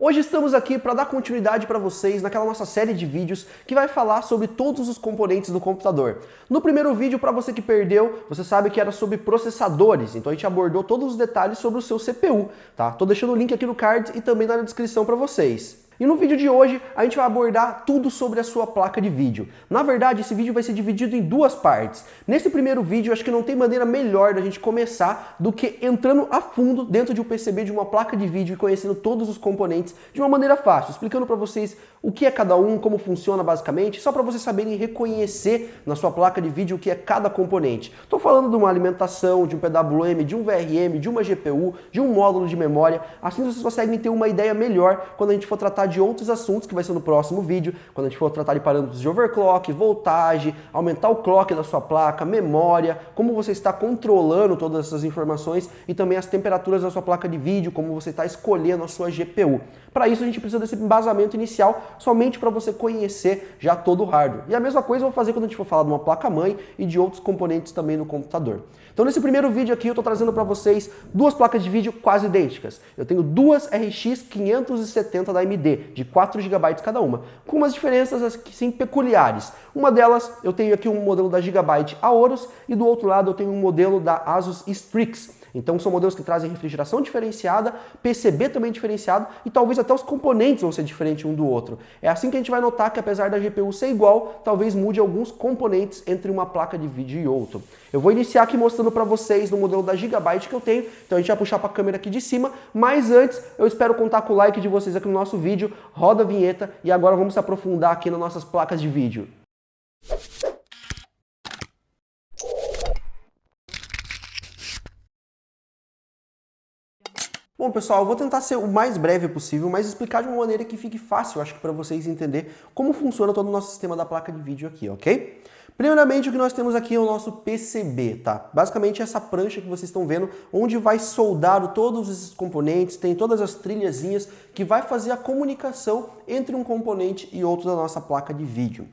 Hoje estamos aqui para dar continuidade para vocês naquela nossa série de vídeos que vai falar sobre todos os componentes do computador. No primeiro vídeo, para você que perdeu, você sabe que era sobre processadores, então a gente abordou todos os detalhes sobre o seu CPU, tá? Tô deixando o link aqui no card e também na descrição para vocês. E no vídeo de hoje a gente vai abordar tudo sobre a sua placa de vídeo. Na verdade, esse vídeo vai ser dividido em duas partes. Nesse primeiro vídeo, acho que não tem maneira melhor da gente começar do que entrando a fundo dentro de um PCB de uma placa de vídeo e conhecendo todos os componentes de uma maneira fácil, explicando para vocês o que é cada um, como funciona basicamente, só para vocês saberem reconhecer na sua placa de vídeo o que é cada componente. Estou falando de uma alimentação, de um PWM, de um VRM, de uma GPU, de um módulo de memória. Assim vocês conseguem ter uma ideia melhor quando a gente for tratar de outros assuntos, que vai ser no próximo vídeo, quando a gente for tratar de parâmetros de overclock, voltagem, aumentar o clock da sua placa, memória, como você está controlando todas essas informações e também as temperaturas da sua placa de vídeo, como você está escolhendo a sua GPU. Para isso a gente precisa desse embasamento inicial, somente para você conhecer já todo o hardware. E a mesma coisa eu vou fazer quando a gente for falar de uma placa-mãe e de outros componentes também no computador. Então nesse primeiro vídeo aqui eu estou trazendo para vocês duas placas de vídeo quase idênticas. Eu tenho duas RX 570 da AMD, de 4 GB cada uma, com umas diferenças assim peculiares. Uma delas eu tenho aqui um modelo da Gigabyte Aorus e do outro lado eu tenho um modelo da Asus Strix. Então são modelos que trazem refrigeração diferenciada, PCB também diferenciado e talvez até os componentes vão ser diferentes um do outro. É assim que a gente vai notar que apesar da GPU ser igual, talvez mude alguns componentes entre uma placa de vídeo e outra. Eu vou iniciar aqui mostrando para vocês no modelo da Gigabyte que eu tenho, então a gente vai puxar para a câmera aqui de cima, mas antes eu espero contar com o like de vocês aqui no nosso vídeo, roda a vinheta e agora vamos se aprofundar aqui nas nossas placas de vídeo. Bom, pessoal, eu vou tentar ser o mais breve possível, mas explicar de uma maneira que fique fácil, acho que para vocês entenderem como funciona todo o nosso sistema da placa de vídeo aqui, ok? Primeiramente, o que nós temos aqui é o nosso PCB, tá? Basicamente essa prancha que vocês estão vendo, onde vai soldado todos esses componentes, tem todas as trilhazinhas que vai fazer a comunicação entre um componente e outro da nossa placa de vídeo.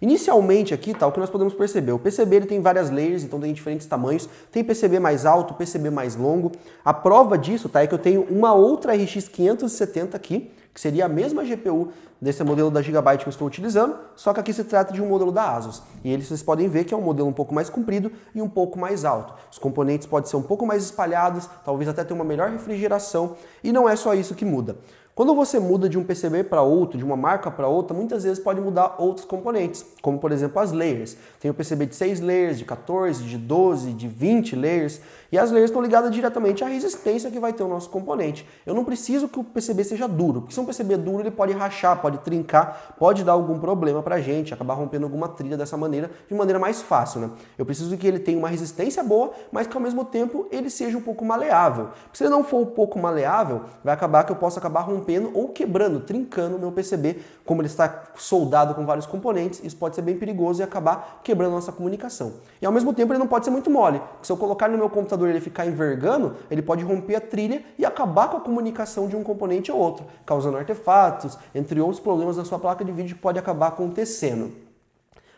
Inicialmente aqui, tá, o que nós podemos perceber, o PCB ele tem várias layers, então tem diferentes tamanhos, tem PCB mais alto, PCB mais longo. A prova disso, tá, é que eu tenho uma outra RX 570 aqui, que seria a mesma GPU desse modelo da Gigabyte que eu estou utilizando, só que aqui se trata de um modelo da Asus. E eles vocês podem ver que é um modelo um pouco mais comprido e um pouco mais alto. Os componentes podem ser um pouco mais espalhados, talvez até ter uma melhor refrigeração, e não é só isso que muda. Quando você muda de um PCB para outro, de uma marca para outra, muitas vezes pode mudar outros componentes, como por exemplo as layers. Tem o PCB de 6 layers, de 14, de 12, de 20 layers, e as layers estão ligadas diretamente à resistência que vai ter o nosso componente. Eu não preciso que o PCB seja duro, porque se um PCB é duro ele pode rachar, pode trincar, pode dar algum problema para a gente, acabar rompendo alguma trilha dessa maneira, de maneira mais fácil, né? Eu preciso que ele tenha uma resistência boa, mas que ao mesmo tempo ele seja um pouco maleável. Se ele não for um pouco maleável, vai acabar que eu posso acabar rompendo ou quebrando, trincando o meu PCB, como ele está soldado com vários componentes, isso pode ser bem perigoso e acabar quebrando a nossa comunicação. E ao mesmo tempo ele não pode ser muito mole, porque se eu colocar no meu computador e ele ficar envergando, ele pode romper a trilha e acabar com a comunicação de um componente ou outro, causando artefatos, entre outros problemas na sua placa de vídeo que pode acabar acontecendo.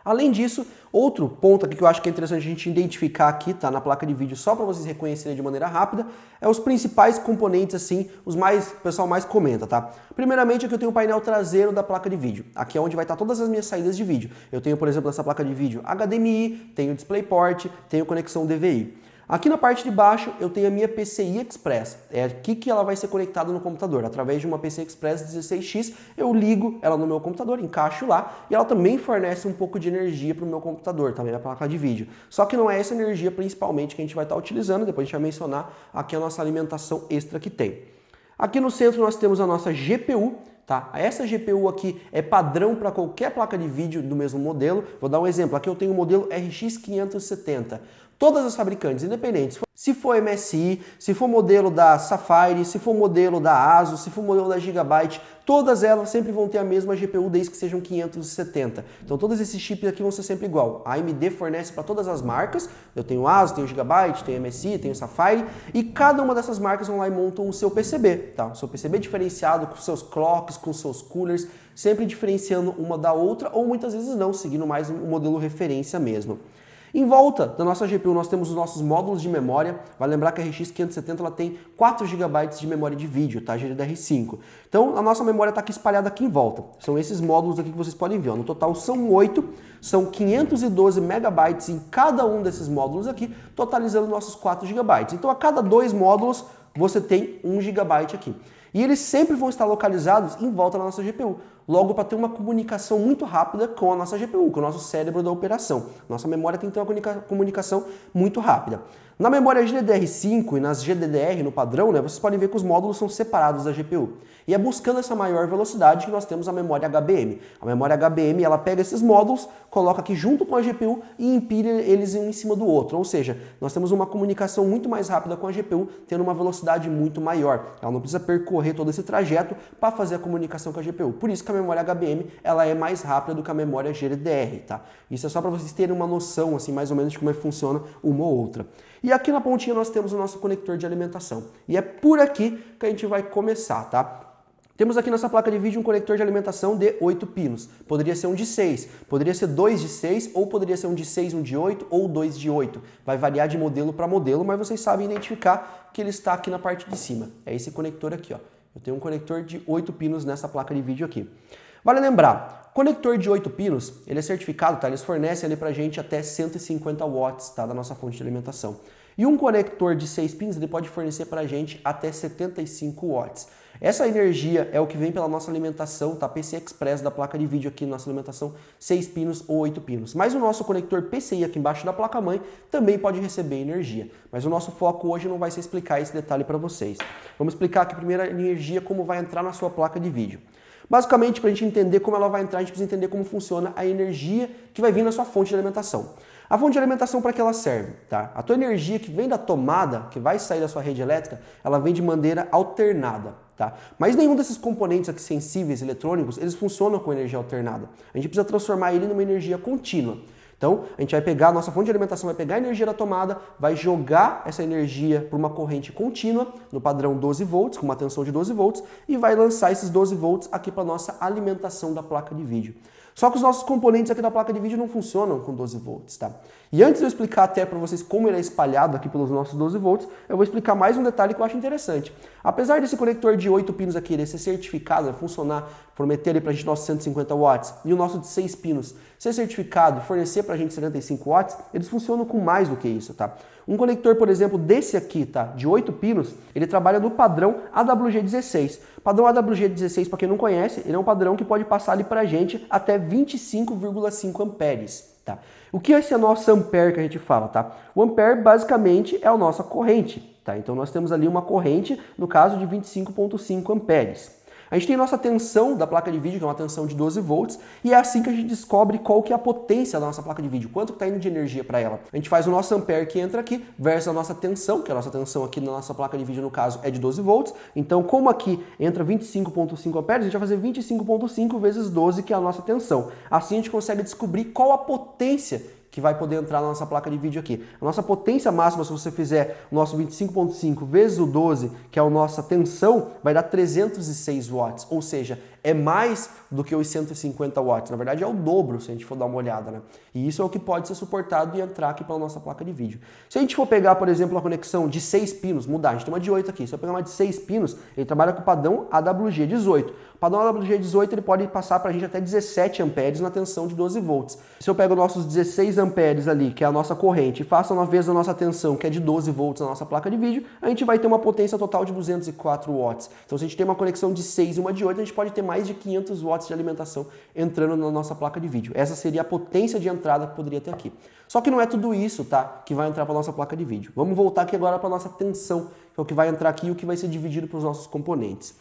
Além disso, outro ponto aqui que eu acho que é interessante a gente identificar aqui, tá, na placa de vídeo, só para vocês reconhecerem de maneira rápida, é os principais componentes, assim, o pessoal mais comenta, tá? Primeiramente, aqui eu tenho o painel traseiro da placa de vídeo. Aqui é onde vai estar todas as minhas saídas de vídeo. Eu tenho, por exemplo, nessa placa de vídeo HDMI, tenho DisplayPort, tenho conexão DVI. Aqui na parte de baixo eu tenho a minha PCI Express, é aqui que ela vai ser conectada no computador. Através de uma PCI Express 16X eu ligo ela no meu computador, encaixo lá e ela também fornece um pouco de energia para o meu computador, também a placa de vídeo. Só que não é essa energia principalmente que a gente vai estar utilizando, depois a gente vai mencionar aqui a nossa alimentação extra que tem. Aqui no centro nós temos a nossa GPU. Tá? Essa GPU aqui é padrão para qualquer placa de vídeo do mesmo modelo. Vou dar um exemplo, aqui eu tenho o modelo RX 570. Todas as fabricantes independentes, se for MSI, se for modelo da Sapphire, se for modelo da Asus, se for modelo da Gigabyte, todas elas sempre vão ter a mesma GPU desde que sejam 570. Então todos esses chips aqui vão ser sempre igual. A AMD fornece para todas as marcas, eu tenho Asus, tenho Gigabyte, tenho MSI, tenho Sapphire, e cada uma dessas marcas vão lá e montam o seu PCB. Tá? O seu PCB diferenciado com seus clocks, com seus coolers, sempre diferenciando uma da outra, ou muitas vezes não, seguindo mais um modelo referência mesmo. Em volta da nossa GPU nós temos os nossos módulos de memória. Vai lembrar que a RX 570 ela tem 4 GB de memória de vídeo, tá? GDDR5. Então a nossa memória está aqui espalhada aqui em volta. São esses módulos aqui que vocês podem ver. Ó. No total são 8, são 512 megabytes em cada um desses módulos aqui, totalizando nossos 4 GB. Então a cada 2 módulos você tem 1 GB aqui. E eles sempre vão estar localizados em volta da nossa GPU, logo para ter uma comunicação muito rápida com a nossa GPU, com o nosso cérebro da operação. Nossa memória tem que ter uma comunicação muito rápida. Na memória GDDR5 e nas GDDR no padrão, vocês podem ver que os módulos são separados da GPU. E é buscando essa maior velocidade que nós temos a memória HBM. A memória HBM, ela pega esses módulos, coloca aqui junto com a GPU e empilha eles um em cima do outro. Ou seja, nós temos uma comunicação muito mais rápida com a GPU, tendo uma velocidade muito maior. Ela não precisa percorrer todo esse trajeto para fazer a comunicação com a GPU. Por isso que a memória HBM, ela é mais rápida do que a memória GDDR, tá? Isso é só para vocês terem uma noção, assim, mais ou menos de como é que funciona uma ou outra. E aqui na pontinha nós temos o nosso conector de alimentação. E é por aqui que a gente vai começar, tá? Temos aqui nessa placa de vídeo um conector de alimentação de 8 pinos. Poderia ser um de 6, poderia ser 2 de 6, ou poderia ser um de 6, um de 8, ou 2 de 8. Vai variar de modelo para modelo, mas vocês sabem identificar que ele está aqui na parte de cima. É esse conector aqui, ó. Eu tenho um conector de 8 pinos nessa placa de vídeo aqui. Vale lembrar, conector de 8 pinos, ele é certificado, tá? Eles fornecem ali pra gente até 150 watts, tá? Da nossa fonte de alimentação. E um conector de 6 pinos, ele pode fornecer pra gente até 75 watts. Essa energia é o que vem pela nossa alimentação, tá? PCI Express da placa de vídeo aqui, nossa alimentação 6 pinos ou 8 pinos. Mas o nosso conector PCI aqui embaixo da placa-mãe também pode receber energia. Mas o nosso foco hoje não vai ser explicar esse detalhe para vocês. Vamos explicar aqui primeiro a energia, como vai entrar na sua placa de vídeo. Basicamente, para a gente entender como ela vai entrar, a gente precisa entender como funciona a energia que vai vir na sua fonte de alimentação. A fonte de alimentação, para que ela serve? Tá? A tua energia que vem da tomada, que vai sair da sua rede elétrica, ela vem de maneira alternada. Tá? Mas nenhum desses componentes aqui sensíveis, eletrônicos, eles funcionam com energia alternada. A gente precisa transformar ele numa energia contínua. Então, a gente vai pegar, a nossa fonte de alimentação vai pegar a energia da tomada, vai jogar essa energia por uma corrente contínua, no padrão 12 volts, com uma tensão de 12 volts, e vai lançar esses 12 volts aqui para a nossa alimentação da placa de vídeo. Só que os nossos componentes aqui da placa de vídeo não funcionam com 12 volts, tá? E antes de eu explicar até para vocês como ele é espalhado aqui pelos nossos 12 volts, eu vou explicar mais um detalhe que eu acho interessante. Apesar desse conector de 8 pinos aqui, ele ser certificado, vai funcionar, prometer ali pra gente nossos 150 watts, e o nosso de 6 pinos ser certificado, fornecer pra gente 75 watts, eles funcionam com mais do que isso, tá? Um conector, por exemplo, desse aqui, tá? De 8 pinos, ele trabalha no padrão AWG16. Padrão AWG16, para quem não conhece, ele é um padrão que pode passar ali pra gente até 25,5 amperes. Tá? O que é esse nosso ampere que a gente fala? Tá? O ampere basicamente é a nossa corrente. Tá? Então nós temos ali uma corrente, no caso de 25,5 amperes. A gente tem nossa tensão da placa de vídeo, que é uma tensão de 12 volts, e é assim que a gente descobre qual que é a potência da nossa placa de vídeo, quanto está indo de energia para ela. A gente faz o nosso ampere que entra aqui, versus a nossa tensão, que a nossa tensão aqui na nossa placa de vídeo, no caso, é de 12 volts. Então, como aqui entra 25,5 amperes, a gente vai fazer 25,5 vezes 12, que é a nossa tensão. Assim a gente consegue descobrir qual a potência que vai poder entrar na nossa placa de vídeo aqui. A nossa potência máxima, se você fizer o nosso 25,5 vezes o 12, que é a nossa tensão, vai dar 306 watts, ou seja, é mais do que os 150 watts. Na verdade, é o dobro, se a gente for dar uma olhada, né? E isso é o que pode ser suportado e entrar aqui pela nossa placa de vídeo. Se a gente for pegar, por exemplo, uma conexão de 6 pinos, mudar, a gente tem uma de 8 aqui, se eu pegar uma de 6 pinos, ele trabalha com o padrão AWG18. O padrão AWG18 ele pode passar para a gente até 17 amperes na tensão de 12 volts. Se eu pego nossos 16 amperes ali, que é a nossa corrente, e faço uma vez a nossa tensão, que é de 12 volts na nossa placa de vídeo, a gente vai ter uma potência total de 204 watts. Então, se a gente tem uma conexão de 6 e uma de 8, a gente pode ter mais de 500 watts de alimentação entrando na nossa placa de vídeo. Essa seria a potência de entrada que poderia ter aqui. Só que não é tudo isso, tá, que vai entrar para a nossa placa de vídeo. Vamos voltar aqui agora para a nossa tensão, que é o que vai entrar aqui e o que vai ser dividido para os nossos componentes.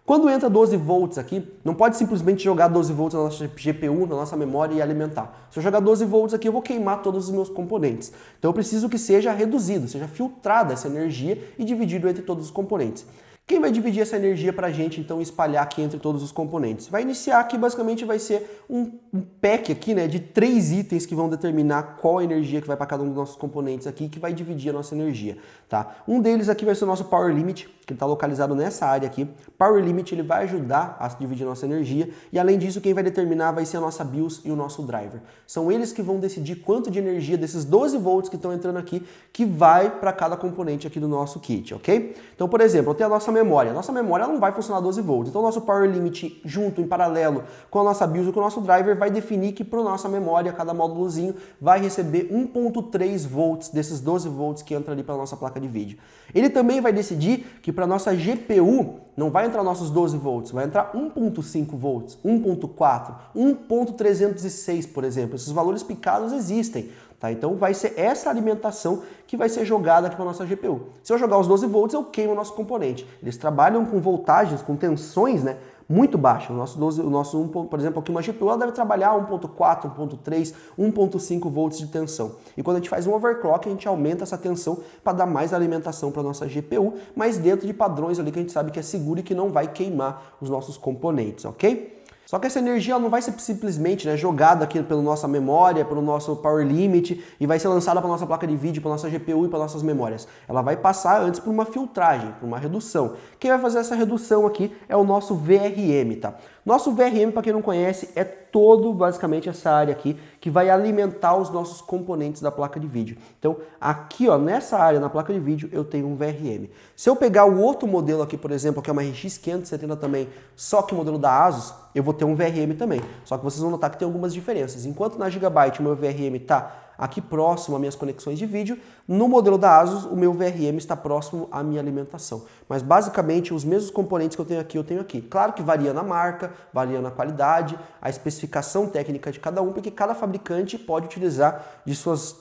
Quando entra 12 volts aqui, não pode simplesmente jogar 12 volts na nossa GPU, na nossa memória e alimentar. Se eu jogar 12 volts aqui, eu vou queimar todos os meus componentes. Então eu preciso que seja reduzido, seja filtrada essa energia e dividido entre todos os componentes. Quem vai dividir essa energia para a gente, então, espalhar aqui entre todos os componentes? Vai iniciar aqui, basicamente, vai ser um pack aqui, né, de 3 itens que vão determinar qual a energia que vai para cada um dos nossos componentes aqui, que vai dividir a nossa energia, tá? Um deles aqui vai ser o nosso Power Limit, que está localizado nessa área aqui. Power Limit, ele vai ajudar a dividir a nossa energia, e além disso, quem vai determinar vai ser a nossa BIOS e o nosso driver. São eles que vão decidir quanto de energia desses 12 volts que estão entrando aqui, que vai para cada componente aqui do nosso kit, ok? Então, por exemplo, eu tenho a nossa memória. A nossa memória não vai funcionar 12 volts. Então, o nosso Power Limit junto, em paralelo com a nossa BIOS e com o nosso driver, vai definir que para a nossa memória, cada módulozinho vai receber 1.3 volts desses 12 volts que entra ali para a nossa placa de vídeo. Ele também vai decidir que para a nossa GPU não vai entrar nossos 12 volts, vai entrar 1.5 volts, 1.4, 1.306, por exemplo. Esses valores picados existem. Tá? Então vai ser essa alimentação que vai ser jogada aqui para a nossa GPU. Se eu jogar os 12 volts, eu queimo o nosso componente. Eles trabalham com voltagens, com tensões, né, muito baixas. Por exemplo, aqui uma GPU ela deve trabalhar 1.4, 1.3, 1.5 volts de tensão. E quando a gente faz um overclock, a gente aumenta essa tensão para dar mais alimentação para a nossa GPU, mas dentro de padrões ali que a gente sabe que é seguro e que não vai queimar os nossos componentes, ok? Só que essa energia não vai ser simplesmente, né, jogada aqui pela nossa memória, pelo nosso Power Limit e vai ser lançada para a nossa placa de vídeo, para a nossa GPU e para nossas memórias. Ela vai passar antes por uma filtragem, por uma redução. Quem vai fazer essa redução aqui é o nosso VRM, tá? Nosso VRM, para quem não conhece, é todo basicamente essa área aqui que vai alimentar os nossos componentes da placa de vídeo. Então, aqui, ó, nessa área na placa de vídeo, eu tenho um VRM. Se eu pegar o outro modelo aqui, por exemplo, que é uma RX 570 também, só que o modelo da ASUS, eu vou ter um VRM também. Só que vocês vão notar que tem algumas diferenças. Enquanto na Gigabyte o meu VRM está aqui próximo às minhas conexões de vídeo, no modelo da ASUS o meu VRM está próximo à minha alimentação. Mas basicamente os mesmos componentes que eu tenho aqui. Claro que varia na marca, varia na qualidade, a especificação técnica de cada um, porque cada fabricante pode utilizar de suas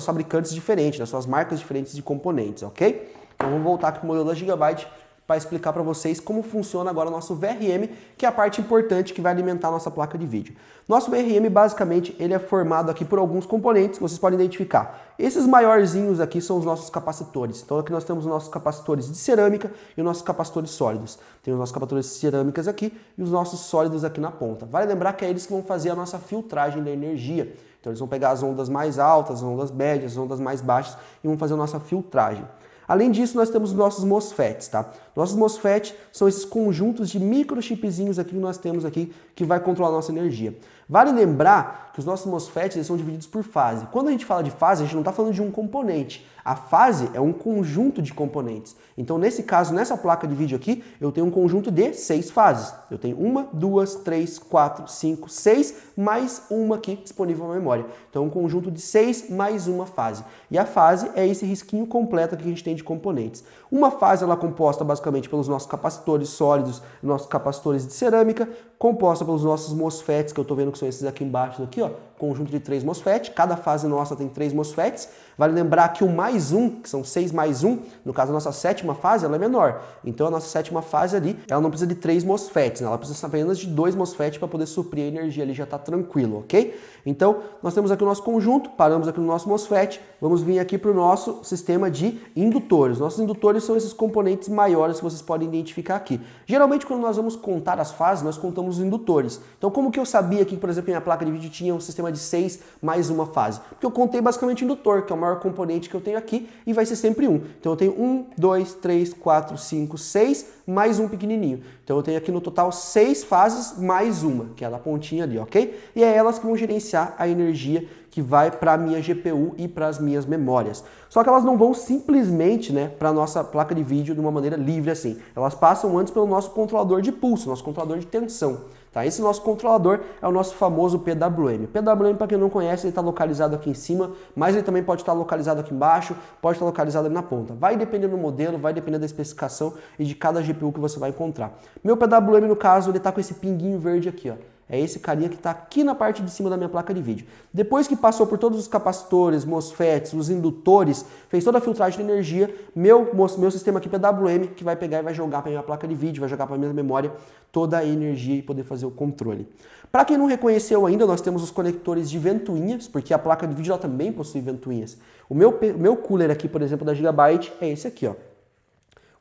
fabricantes diferentes, das suas marcas diferentes de componentes, ok? Então vamos voltar aqui para o modelo da Gigabyte para explicar para vocês como funciona agora o nosso VRM, que é a parte importante que vai alimentar a nossa placa de vídeo. Nosso VRM, basicamente, ele é formado aqui por alguns componentes que vocês podem identificar. Esses maiorzinhos aqui são os nossos capacitores. Então aqui nós temos os nossos capacitores de cerâmica e os nossos capacitores sólidos. Tem os nossos capacitores de cerâmicas aqui e os nossos sólidos aqui na ponta. Vale lembrar que é eles que vão fazer a nossa filtragem da energia. Então eles vão pegar as ondas mais altas, as ondas médias, as ondas mais baixas e vão fazer a nossa filtragem. Além disso, nós temos os nossos MOSFETs, tá? Nossos MOSFETs são esses conjuntos de microchipzinhos aqui que nós temos aqui que vai controlar a nossa energia. Vale lembrar que os nossos MOSFETs eles são divididos por fase. Quando a gente fala de fase, a gente não está falando de um componente. A fase é um conjunto de componentes. Então, nesse caso, nessa placa de vídeo aqui, eu tenho um conjunto de 6 fases. Eu tenho 1, 2, 3, 4, 5, 6, mais uma aqui disponível na memória. Então, um conjunto de 6 mais uma fase. E a fase é esse risquinho completo que a gente tem de componentes. Uma fase ela é composta basicamente pelos nossos capacitores sólidos, nossos capacitores de cerâmica, composta pelos nossos MOSFETs, que eu estou vendo que são esses aqui embaixo, aqui, ó, conjunto de 3 MOSFETs. Cada fase nossa tem 3 MOSFETs. Vale lembrar que o mais um, que são 6 mais 1, no caso a nossa sétima fase, ela é menor. Então a nossa sétima fase ali, ela não precisa de 3 MOSFETs, né? Ela precisa apenas de 2 MOSFETs para poder suprir a energia ali, já está tranquilo, ok? Então nós temos aqui o nosso conjunto, paramos aqui no nosso MOSFET, vamos vir aqui para o nosso sistema de indutores. Nossos indutores são esses componentes maiores que vocês podem identificar aqui. Geralmente quando nós vamos contar as fases, nós contamos os indutores. Então como que eu sabia que, por exemplo, minha placa de vídeo tinha um sistema de 6 mais uma fase? Porque eu contei basicamente o indutor, que é o maior componente que eu tenho aqui, e vai ser sempre 1. Então eu tenho 1, 2, 3, 4, 5, 6, mais um pequenininho. Então eu tenho aqui no total 6 fases mais uma, que é a da pontinha ali, ok? E é elas que vão gerenciar a energia que vai para a minha GPU e para as minhas memórias. Só que elas não vão simplesmente, né, para a nossa placa de vídeo de uma maneira livre assim. Elas passam antes pelo nosso controlador de pulso, nosso controlador de tensão. Tá? Esse nosso controlador é o nosso famoso PWM. O PWM, para quem não conhece, ele está localizado aqui em cima, mas ele também pode estar localizado aqui embaixo, pode estar localizado ali na ponta. Vai depender do modelo, vai depender da especificação e de cada GPU que você vai encontrar. Meu PWM, no caso, ele está com esse pinguinho verde aqui, ó. É esse carinha que está aqui na parte de cima da minha placa de vídeo. Depois que passou por todos os capacitores, MOSFETs, os indutores, fez toda a filtragem de energia, meu sistema aqui PWM que vai pegar e vai jogar para minha placa de vídeo, vai jogar para minha memória toda a energia e poder fazer o controle. Para quem não reconheceu ainda, nós temos os conectores de ventoinhas, porque a placa de vídeo ela também possui ventoinhas. O meu cooler aqui, por exemplo, da Gigabyte é esse aqui, ó.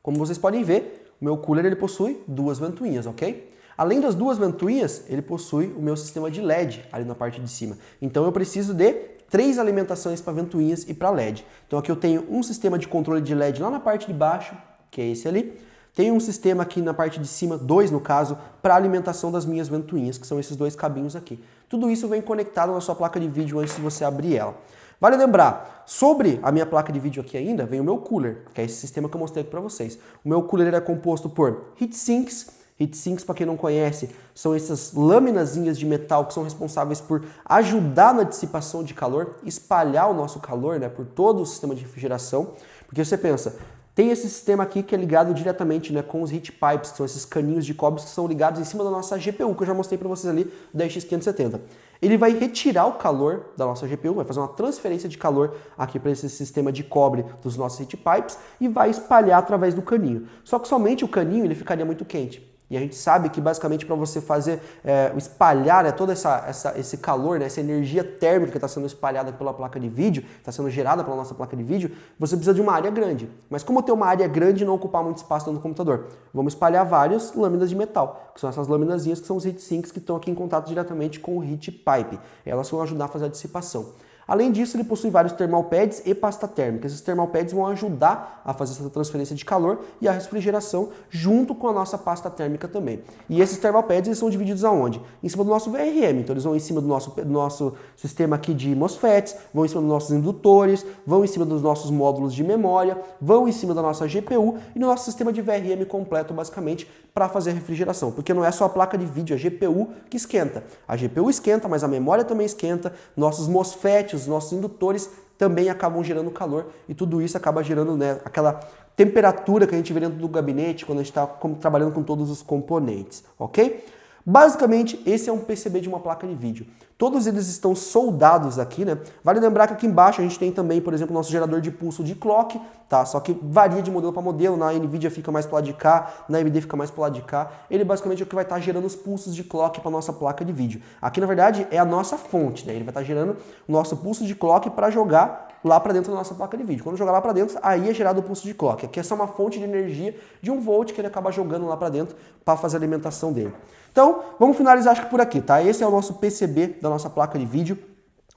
Como vocês podem ver, O meu cooler ele possui 2 ventoinhas, ok? Além das 2 ventoinhas, ele possui o meu sistema de LED ali na parte de cima. Então eu preciso de 3 alimentações para ventoinhas e para LED. Então aqui eu tenho um sistema de controle de LED lá na parte de baixo, que é esse ali. Tenho um sistema aqui na parte de cima, 2 no caso, para alimentação das minhas ventoinhas, que são esses 2 cabinhos aqui. Tudo isso vem conectado na sua placa de vídeo antes de você abrir ela. Vale lembrar, sobre a minha placa de vídeo aqui ainda, vem o meu cooler, que é esse sistema que eu mostrei aqui para vocês. O meu cooler é composto por heatsinks. Heatsinks, para quem não conhece, são essas lâminazinhas de metal que são responsáveis por ajudar na dissipação de calor, espalhar o nosso calor, né, por todo o sistema de refrigeração. Porque você pensa, tem esse sistema aqui que é ligado diretamente, né, com os heat pipes, que são esses caninhos de cobre que são ligados em cima da nossa GPU, que eu já mostrei para vocês ali, da RX570. Ele vai retirar o calor da nossa GPU, vai fazer uma transferência de calor aqui para esse sistema de cobre dos nossos heat pipes e vai espalhar através do caninho. Só que somente o caninho ele ficaria muito quente. E a gente sabe que basicamente para você fazer, espalhar, né, todo esse calor, né, essa energia térmica que está sendo espalhada pela placa de vídeo, está sendo gerada pela nossa placa de vídeo, você precisa de uma área grande. Mas como ter uma área grande e não ocupar muito espaço dentro do computador? Vamos espalhar várias lâminas de metal, que são essas lâminazinhas que são os heatsinks que estão aqui em contato diretamente com o heat pipe. Elas vão ajudar a fazer a dissipação. Além disso, ele possui vários thermal pads e pasta térmica. Esses thermal pads vão ajudar a fazer essa transferência de calor e a refrigeração junto com a nossa pasta térmica também. E esses thermal pads eles são divididos aonde? Em cima do nosso VRM. Então eles vão em cima do nosso sistema aqui de MOSFETs, vão em cima dos nossos indutores, vão em cima dos nossos módulos de memória, vão em cima da nossa GPU e no nosso sistema de VRM completo, basicamente, para fazer a refrigeração. Porque não é só a placa de vídeo, a GPU que esquenta. A GPU esquenta, mas a memória também esquenta, nossos MOSFETs, os nossos indutores também acabam gerando calor e tudo isso acaba gerando, né, aquela temperatura que a gente vê dentro do gabinete quando a gente está trabalhando com todos os componentes, ok? Basicamente, esse é um PCB de uma placa de vídeo. Todos eles estão soldados aqui, né? Vale lembrar que aqui embaixo a gente tem também, por exemplo, nosso gerador de pulso de clock, tá? Só que varia de modelo para modelo, na NVIDIA fica mais pro lado de cá, na AMD fica mais pro lado de cá. Ele basicamente é o que vai estar gerando os pulsos de clock para nossa placa de vídeo. Aqui, na verdade, é a nossa fonte, né? Ele vai estar gerando o nosso pulso de clock para jogar lá para dentro da nossa placa de vídeo. Quando jogar lá para dentro, aí é gerado o pulso de clock. Aqui é só uma fonte de energia de 1 volt que ele acaba jogando lá para dentro para fazer a alimentação dele. Então, vamos finalizar acho que por aqui, tá? Esse é o nosso PCB da nossa placa de vídeo.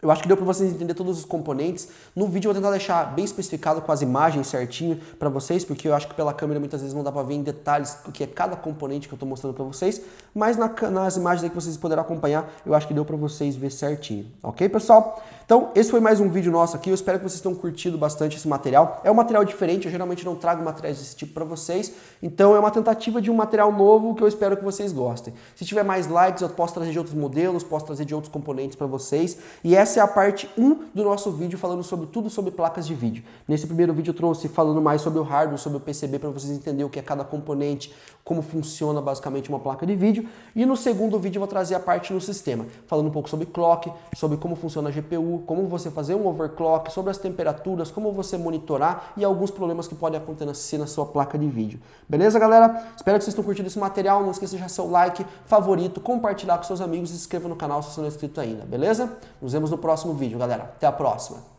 Eu acho que deu para vocês entenderem todos os componentes. No vídeo eu vou tentar deixar bem especificado com as imagens certinho para vocês, porque eu acho que pela câmera muitas vezes não dá para ver em detalhes o que é cada componente que eu estou mostrando para vocês, mas nas imagens aí que vocês poderão acompanhar, eu acho que deu para vocês ver certinho. Ok, pessoal? Então, esse foi mais um vídeo nosso aqui. Eu espero que vocês tenham curtido bastante esse material. É um material diferente, eu geralmente não trago materiais desse tipo para vocês, então é uma tentativa de um material novo que eu espero que vocês gostem. Se tiver mais likes, eu posso trazer de outros modelos, posso trazer de outros componentes para vocês, e essa é a parte 1 do nosso vídeo falando sobre tudo sobre placas de vídeo. Nesse primeiro vídeo eu trouxe falando mais sobre o hardware, sobre o PCB, para vocês entenderem o que é cada componente, como funciona basicamente uma placa de vídeo. E no segundo vídeo eu vou trazer a parte no sistema, falando um pouco sobre clock, sobre como funciona a GPU, como você fazer um overclock, sobre as temperaturas, como você monitorar e alguns problemas que podem acontecer na sua placa de vídeo. Beleza, galera? Espero que vocês tenham curtido esse material. Não esqueça de deixar seu like, favorito, compartilhar com seus amigos e se inscreva no canal se você não é inscrito ainda, beleza? Nos vemos no próximo vídeo, galera. Até a próxima!